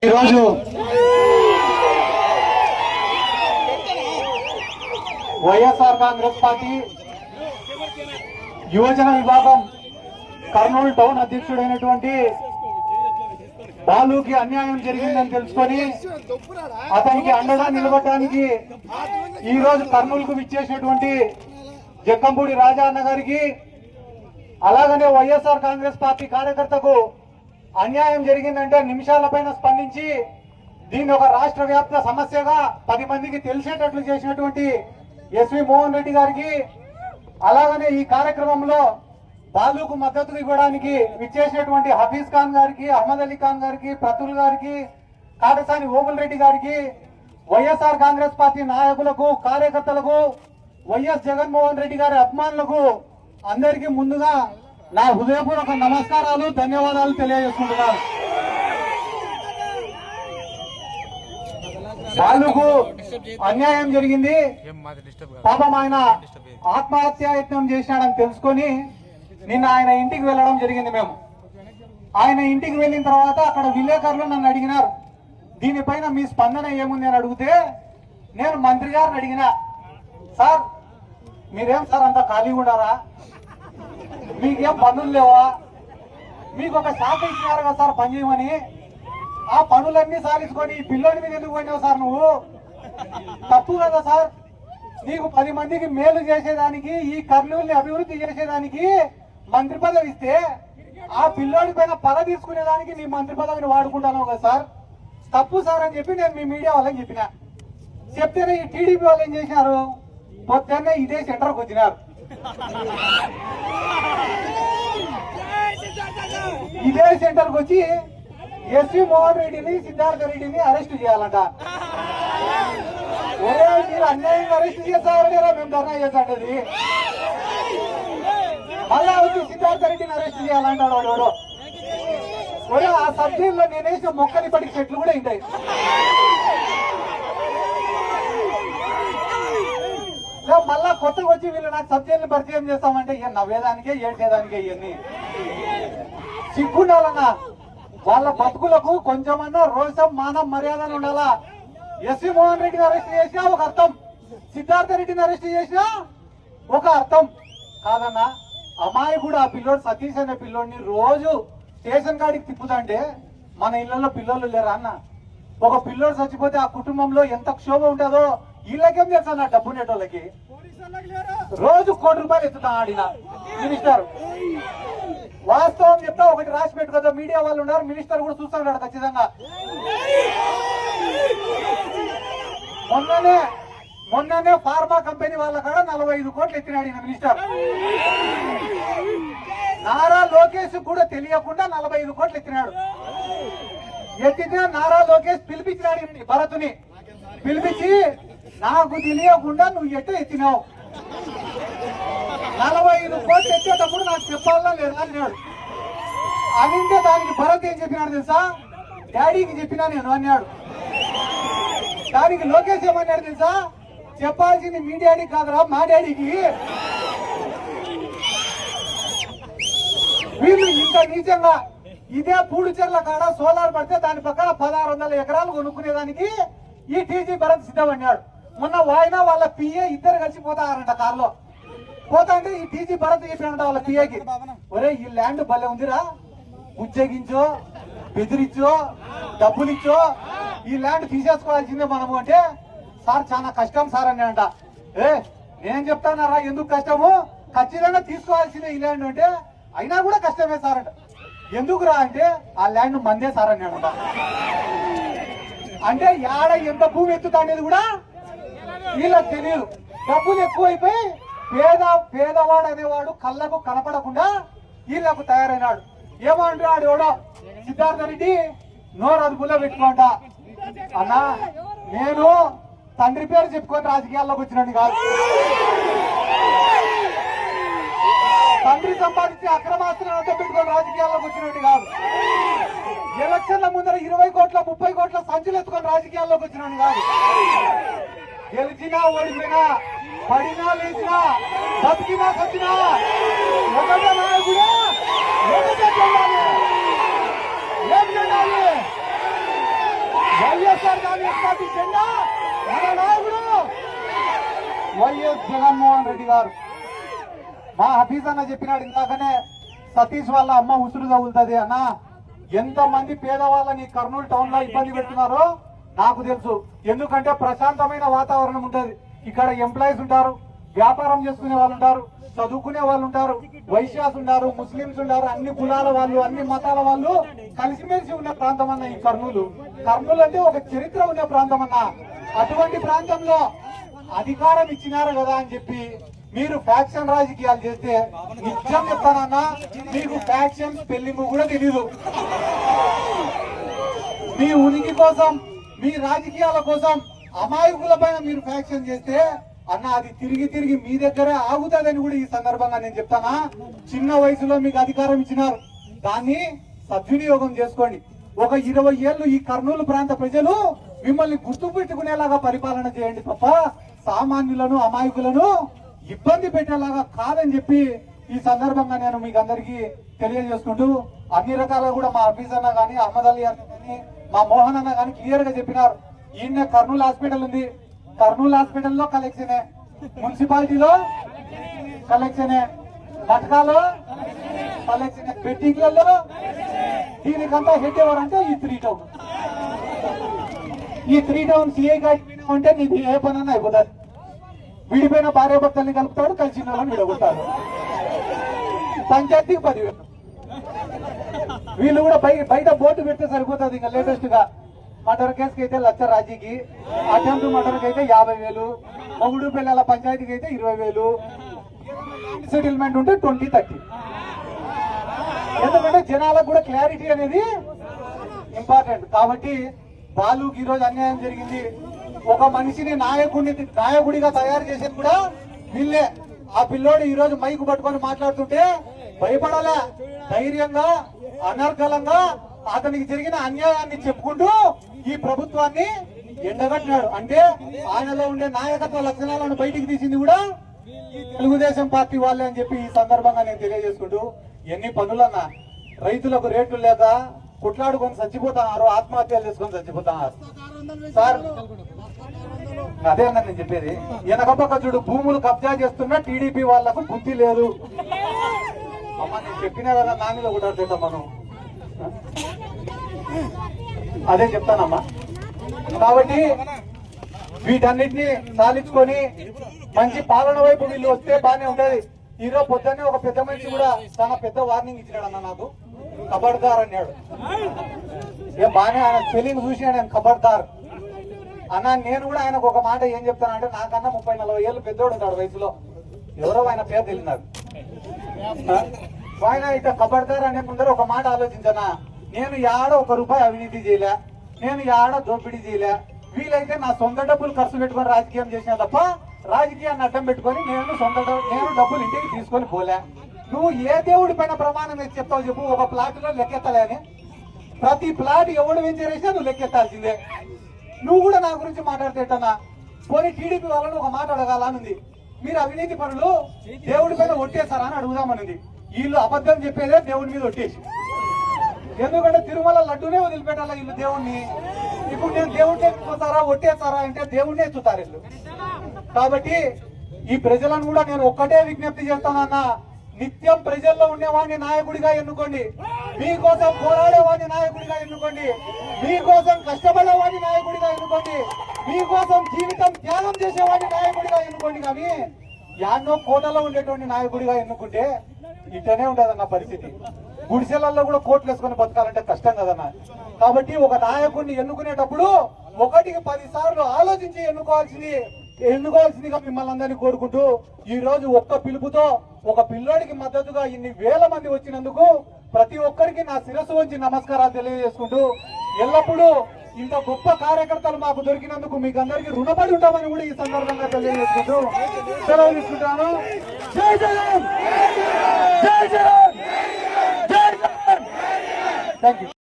ఈరోజు వైఎస్ఆర్ కాంగ్రెస్ పార్టీ యువజన విభాగం కర్నూలు టౌన్ అధ్యక్షుడైనటువంటి బాలుకి అన్యాయం జరిగిందని తెలుసుకొని అతనికి అండగా నిలబడడానికి ఈ రోజు కర్నూలుకు విచ్చేసినటువంటి జక్కంపూడి రాజా అన్న గారికి, అలాగనే వైఎస్ఆర్ కాంగ్రెస్ పార్టీ కార్యకర్తకు అన్యాయం జరిగిందంటే నిమిషాల పైన స్పందించి దీన్ని ఒక రాష్ట్ర వ్యాప్త సమస్యగా 10 మందికి తెలిసేటట్లు చేసినటువంటి ఎస్వి మోహన్ రెడ్డి గారికి, అలాగనే ఈ కార్యక్రమంలో బాలుకు మద్దతు ఇవ్వడానికి విచ్చేసినటువంటి హఫీజ్ ఖాన్ గారికి, అహ్మద్ అలీ ఖాన్ గారికి, ప్రతుల్ గారికి, కాటసాని ఓబుల్ రెడ్డి గారికి, వైఎస్ఆర్ కాంగ్రెస్ పార్టీ నాయకులకు, కార్యకర్తలకు, వైఎస్ జగన్మోహన్ రెడ్డి గారి అభిమానులకు అందరికీ ముందుగా నా హృదయపూర్వక నమస్కారాలు, ధన్యవాదాలు తెలియజేసుకుంటున్నాను. బాలుకు అన్యాయం జరిగింది, పాపం ఆయన ఆత్మహత్యాయత్నం చేశాడని తెలుసుకొని నిన్న ఆయన ఇంటికి వెళ్ళడం జరిగింది. మేము ఆయన ఇంటికి వెళ్ళిన తర్వాత అక్కడ విలేకరులు నన్ను అడిగినారు, దీనిపైన మీ స్పందన ఏముంది అని అడిగితే నేను మంత్రి గారిని అడిగిన, సార్ మీరేం సార్ అంతా ఖాళీగా ఉన్నారా, మీకేం పనులు లేవా, మీకు ఒక శాఖ ఇచ్చినారు కదా సార్ పని చేయమని, ఆ పనులన్నీ సాధించుకొని ఈ పిల్లోడి మీద ఎందుకు పోయినావు సార్, నువ్వు తప్పు కదా సార్, నీకు 10 మందికి మేలు చేసేదానికి, ఈ కర్నూలుని అభివృద్ధి చేసేదానికి మంత్రి పదవి ఇస్తే ఆ పిల్లోడి పైన పగ తీసుకునేదానికి నీ మంత్రి పదవిని వాడుకుంటాను కదా సార్, తప్పు సార్ అని చెప్పి నేను మీ మీడియా వాళ్ళకి చెప్పిన. చెప్తేనే ఈ టీడీపీ వాళ్ళు ఏం చేసినారు, పొద్దున్నే ఇదే సెంటర్కి వచ్చినారు, ఇదే సెంటర్కి వచ్చి ఎస్వి మోహన్ రెడ్డిని, సిద్ధార్థ రెడ్డిని అరెస్ట్ చేయాలంట. ఒరే మీరు అన్యాయంగా అరెస్ట్ చేస్తారని మేము ధర్నా చేస్తాంటది, మళ్ళా వచ్చి సిద్ధార్థ రెడ్డిని అరెస్ట్ చేయాలంటాడు వాడు. ఒరే ఆ సబ్జెక్టులో నేనేసిన మొక్కని పడి చెట్లు కూడా ఉంటాయి. మళ్ళా కొత్తగా వచ్చి వీళ్ళు నాకు సబ్జెక్టులు పరిచయం చేస్తామంటే ఇక నవ్వేదానికే ఏడ్చేదానికే ఇవన్నీ సిగ్గుండాలన్నా, వాళ్ళ బతుకులకు కొంచెమన్నా రోషం, మానం, మర్యాదలు ఉండాలా. ఎస్వి మోహన్ రెడ్డిని అరెస్ట్ చేసినా ఒక అర్థం, సిద్ధార్థ రెడ్డిని అరెస్ట్ చేసినా ఒక అర్థం కాదన్నా. అమాయకుడు ఆ పిల్లోడు సతీష్ అనే పిల్లోడిని రోజు స్టేషన్ కాడికి తిప్పుదంటే మన ఇళ్లలో పిల్లలు లేరా అన్న. ఒక పిల్లోడు చచ్చిపోతే ఆ కుటుంబంలో ఎంత క్షోభ ఉంటుందో వీళ్ళకేం తెలుసా నా డబ్బు ఉండేటోళ్ళకి. రోజు ₹1 కోటి ఎత్తుతా ఆడిన మినిస్టర్. వాస్తవం చెప్తా, ఒకటి రాసి పెట్టుకోదా, మీడియా వాళ్ళు ఉన్నారు, మినిస్టర్ కూడా చూస్తున్నాడు ఖచ్చితంగా. మొన్ననే ఫార్మా కంపెనీ వాళ్ళ కాడ 45 కోట్లు ఎత్తినాడు ఈయన మినిస్టర్. నారా లోకేష్ కూడా తెలియకుండా 45 కోట్లు ఎత్తినాడు. ఎత్తితే నారా లోకేష్ పిలిపించినాడు భరత్ని, పిలిపించి నాకు తెలియకుండా నువ్వు ఎట్ట ఎత్తినావు, 45 కోట్లు ఎత్తేటప్పుడు నాకు చెప్పాలా లేదా అన్నాడు. అనింటే దానికి భరత్ ఏం చెప్పినాడు తెలుసా, డాడీకి చెప్పినా నేను అన్నాడు. దానికి లోకేష్ ఏమన్నాడు తెలుసా, చెప్పాల్సింది మీ డాడీ కాదురా మా డాడీకి. వీళ్ళు ఇంత నీచంగా ఇదే పూడిచెర్ల కాడ సోలార్ పడితే దాని పక్కన 1600 ఎకరాలు కొనుక్కునేదానికి ఈ టీజీ భరత్ సిద్ధమన్నాడు. మొన్న వాయినా వాళ్ళ పిఏ ఇద్దరు కలిసి పోతారంట కారులో. పోతా అంటే ఈ టీజీ భరత్ చెప్పినంట వాళ్ళ పిఏకి, ఒరే ఈ ల్యాండ్ భలే ఉందిరా, ఉజ్జగించో, బెదిరించో, డబ్బులిచ్చో ఈ ల్యాండ్ తీసేసుకోవాల్సిందే మనము అంటే, సార్ చాలా కష్టం సార్ అని అంట. నేను చెప్తానారా ఎందుకు కష్టము, ఖచ్చితంగా తీసుకోవాల్సిందే ఈ ల్యాండ్ అంటే, అయినా కూడా కష్టమే సార్ అంట. ఎందుకురా అంటే ఆ ల్యాండ్ మందే సార్ అన్నాడంట. అంటే యాడ ఎంత భూమి ఎత్తుతా అనేది కూడా వీళ్ళకి తెలియదు. డబ్బులు ఎక్కువైపోయి పేదవాడు అనేవాడు కళ్ళకు కనపడకుండా వీళ్ళకు తయారైనాడు. ఏమంటాడు ఎవడో సిద్ధార్థ రెడ్డి నోరు అదుపులో పెట్టుకోంట అన్నా, నేను తండ్రి పేరు చెప్పుకొని రాజకీయాల్లోకి వచ్చినట్టు కాదు, తండ్రి సంపాదించి అక్రమాస్తులను పెట్టుకొని రాజకీయాల్లోకి వచ్చినట్టు కాదు, ఎలక్షన్ల ముందర 20 కోట్ల 30 కోట్ల సంచులు ఎత్తుకొని రాజకీయాల్లోకి వచ్చినట్టు కాదు. గెలిచినా ఓడిపోయినా, పడినా లేచినా, బతికినా సచ్చినా ఒకటే నాయకుడే, ఒకటే చెల్లాలి, ఏం చెల్లాలి వైఎస్ఆర్ కాంగ్రెస్ పార్టీ జెండా మన నాయకుడు వైఎస్ జగన్మోహన్ రెడ్డి గారు. మా హఫీజ్ అన్న చెప్పినాడు ఇందాకనే, సతీష్ వాళ్ళ అమ్మ ఉసురు తగులుతుంది అన్న. ఎంత మంది పేదవాళ్ళని కర్నూలు టౌన్ లో ఇబ్బంది పెడుతున్నారో నాకు తెలుసు. ఎందుకంటే ప్రశాంతమైన వాతావరణం ఉంటుంది. ఇక్కడ ఎంప్లాయీస్ ఉంటారు, వ్యాపారం చేసుకునే వాళ్ళు ఉంటారు, చదువుకునే వాళ్ళు ఉంటారు, వైశ్యాస్ ఉంటారు, ముస్లింస్ ఉంటారు, అన్ని కులాల వాళ్ళు, అన్ని మతాల వాళ్ళు కలిసిమెలిసి ఉన్న ప్రాంతం అన్న ఈ కర్నూలు. కర్నూలు అంటే ఒక చరిత్ర ఉన్న ప్రాంతం అన్న. అటువంటి ప్రాంతంలో అధికారం ఇచ్చినారు కదా అని చెప్పి మీరు ఫ్యాక్షన్ రాజకీయాలు చేస్తే నిజం చెప్తానన్నా, మీకు ఫ్యాక్షన్ స్పెల్లింగ్ కూడా తెలీదు. మీ ఉనికి కోసం, మీ రాజకీయాల కోసం అమాయకుల పైన మీరు ఫ్యాక్షన్ చేస్తే అన్న అది తిరిగి తిరిగి మీ దగ్గరే ఆగుతుందని కూడా ఈ సందర్భంగా నేను చెప్తానా. చిన్న వయసులో మీకు అధికారం ఇచ్చినారు, దాన్ని సద్వినియోగం చేసుకోండి. ఒక 20 ఏళ్ళు ఈ కర్నూలు ప్రాంత ప్రజలు మిమ్మల్ని గుర్తు పెట్టుకునేలాగా పరిపాలన చేయండి తప్ప సామాన్యులను అమాయకులను ఇబ్బంది పెట్టేలాగా కాదని చెప్పి ఈ సందర్భంగా నేను మీకు అందరికీ తెలియజేసుకుంటూ, అన్ని రకాలుగా కూడా మా హఫీజ్ అన్న కానీ, అహ్మద్ అలీ అన్న కానీ, మా మోహన్ అన్న కానీ క్లియర్ గా చెప్పినారు. ఈయన కర్నూలు హాస్పిటల్ ఉంది, కర్నూలు హాస్పిటల్లో కలెక్షనే, మున్సిపాలిటీలో కలెక్షనే, మటకాలో కలెక్షనే, బెట్టింగ్లలో. దీనికంతా హెడ్ ఎవరంటే ఈ 3 టౌన్. ఈ 3 టౌన్ సిఐ అంటే నీకు ఏ పనన్నా అయిపోతుంది. విడిపోయిన భార్య భర్తల్ని కలుపుతాడు, కలిసిన వాళ్ళని విడగొట్టాడు. పంచాయతీకి 10,000. వీళ్ళు కూడా బయట బోర్డు పెడితే సరిపోతుంది. ఇంకా లేటెస్ట్ గా మర్డర్ కేసుకి అయితే 1,00,000 రాజీకి, అటెంప్ట్ మర్డర్ కి అయితే 50,000, మొగుడు పిల్లల పంచాయతీకి అయితే 20,000, సెటిల్మెంట్ ఉంటే 20-30. ఎందుకంటే జనాలకు కూడా క్లారిటీ అనేది ఇంపార్టెంట్. కాబట్టి బాలుకి ఈరోజు అన్యాయం జరిగింది. ఒక మనిషిని నాయకుడిగా తయారు చేసేది కూడా వీళ్ళే. ఆ పిల్లోడు ఈ రోజు మైకు పట్టుకొని మాట్లాడుతుంటే భయపడాలా, ధైర్యంగా అనర్గళంగా అతనికి జరిగిన అన్యాయాన్ని చెప్పుకుంటూ ఈ ప్రభుత్వాన్ని ఎండగట్టినాడు. అంటే ఆయనలో ఉండే నాయకత్వ లక్షణాలను బయటికి తీసింది కూడా ఈ తెలుగుదేశం పార్టీ వాళ్ళే అని చెప్పి ఈ సందర్భంగా నేను తెలియజేసుకుంటూ, ఎన్ని పనులన్నా రైతులకు రేట్లు లేక కుట్లాడుకొని చచ్చిపోతున్నారు, ఆత్మహత్యలు చేసుకొని చచ్చిపోతున్నారు సార్. అదే అన్న నేను చెప్పేది. వెనకపక్క చూడు, భూములు కబ్జా చేస్తున్న టీడీపీ వాళ్లకు బుద్ధి లేదు. అమ్మ నేను చెప్పినా కదా, నానిలో కూడా మనం అదే చెప్తానమ్మా. కాబట్టి వీటన్నిటిని సాధించుకొని మంచి పాలన వైపు వీళ్ళు వస్తే బానే ఉంటది. ఈరోజు పొద్దున్నే ఒక పెద్ద మనిషి కూడా చాలా పెద్ద వార్నింగ్ ఇచ్చినాడు అన్న, నాకు కబడ్దార్ అన్నాడు. ఏ బానే ఆయన స్పెల్లింగ్ చూసినాడు, నేను కబడ్దార్ అన్న. నేను కూడా ఆయనకు ఒక మాట ఏం చెప్తానంటే, నాకన్నా 30-40 ఏళ్ళు పెద్దోడు ఉంటాడు వయసులో, ఎవరో ఆయన పేరు తెలియదు. ఆయన ఇట్లా కబడ్దార్ అనే ముందర ఒక మాట ఆలోచించనా, నేను యాడ 1 రూపాయి అవినీతి చేయలే, నేను యాడ దోపిడీ చేయలే, వీలైతే నా సొంత డబ్బులు ఖర్చు పెట్టుకొని రాజకీయం చేసినా తప్ప రాజకీయాన్ని అడ్డం పెట్టుకొని నేను డబ్బులు ఇంటికి తీసుకొని పోలే. నువ్వు ఏ దేవుడి పైన ప్రమాణం వేసి చెప్తావు చెప్పు? ఒక ప్లాట్ లో లెక్కెత్తలే అని, ప్రతి ప్లాట్ ఎవడు వెంచర్ వేసినా నువ్వు లెక్కెత్తాల్సిందే. నువ్వు కూడా నా గురించి మాట్లాడితేటన్నా పోనీ టీడీపీ వాళ్ళని ఒక మాట అడగాలనుంది. మీరు అవినీతి పనులు దేవుడి పైన ఒట్టేస్తారా అని అడుగుదామనుంది. వీళ్ళు అబద్ధం చెప్పేదే దేవుడి మీద ఒట్టేసి. ఎందుకంటే తిరుమల లడ్డూనే వదిలిపెట్టాలా వీళ్ళు దేవుణ్ణి. ఇప్పుడు నేను దేవుడిని ఎత్తుతారా ఒట్టేస్తారా అంటే దేవుడిని ఎత్తుతారు వీళ్ళు. కాబట్టి ఈ ప్రజలను కూడా నేను ఒక్కటే విజ్ఞప్తి చేస్తానన్నా, నిత్యం ప్రజల్లో ఉండేవాడిని నాయకుడిగా ఎన్నుకోండి, మీకోసం పోరాడేవాడిని నాయకుడిగా ఎన్నుకోండి, మీకోసం కష్టపడేవాడిని నాయకుడిగా ఎన్నుకోండి, మీకోసం జీవితం త్యాగం చేసేవాడిని నాయకుడిగా ఎన్నుకోండి. కానీ యాన్నో కోటలో ఉండేటువంటి నాయకుడిగా ఎన్నుకుంటే ఇట్టనే ఉండదన్న పరిస్థితి. గుడిసెలలో కూడా కోట్లు వేసుకొని బతకాలంటే కష్టం కదన్న. కాబట్టి ఒక నాయకుడిని ఎన్నుకునేటప్పుడు 1కి 10 సార్లు ఆలోచించి ఎన్నుకోవాల్సిందిగా మిమ్మల్ని అందరినీ కోరుకుంటూ, ఈ రోజు ఒక్క పిలుపుతో ఒక పిల్లోడికి మద్దతుగా ఇన్ని వేల మంది వచ్చినందుకు ప్రతి ఒక్కరికి నా శిరస్సు వంచి నమస్కారాలు తెలియజేసుకుంటూ, ఎల్లప్పుడూ ఇంత గొప్ప కార్యకర్తలు మాకు దొరికినందుకు మీకు అందరికీ రుణపడి ఉంటామని కూడా ఈ సందర్భంగా తెలియజేసుకుంటూ సెలవు తీసుకుంటాను. జై జగన్, జై జగన్, జై జగన్. Thank you.